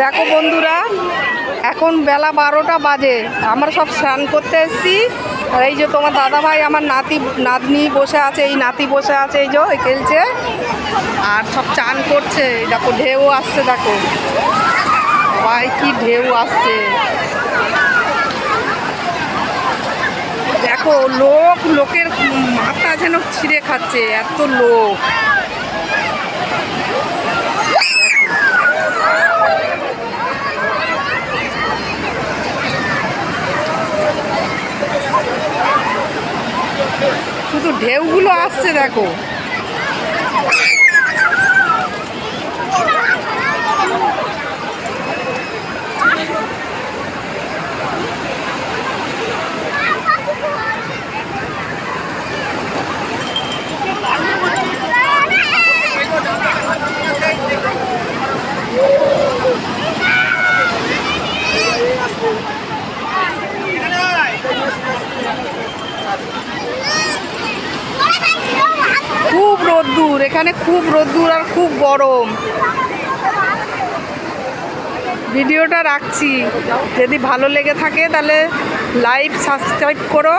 দেখো বন্ধুরা, এখন বেলা 12টা বাজে। আমরা সব স্নান করতে এসেছি। আর এই যে তোমার দাদাভাই আমার নাতনি বসে আছে, এই নাতি বসে আছে, এই যে খেলছে আর সব চান করছে। দেখো ঢেউ আসছে, দেখো ভাই কি ঢেউ আসছে। দেখো লোকের মাথা যেন ছিঁড়ে খাচ্ছে, এত লোক। শুধু ঢেউগুলো আসছে দেখো। খুব রোদ্দুর এখানে, খুব রোদ্দুর আর খুব গরম। ভিডিওটা রাখছি, যদি ভালো লেগে থাকে তাহলে লাইক সাবস্ক্রাইব করো।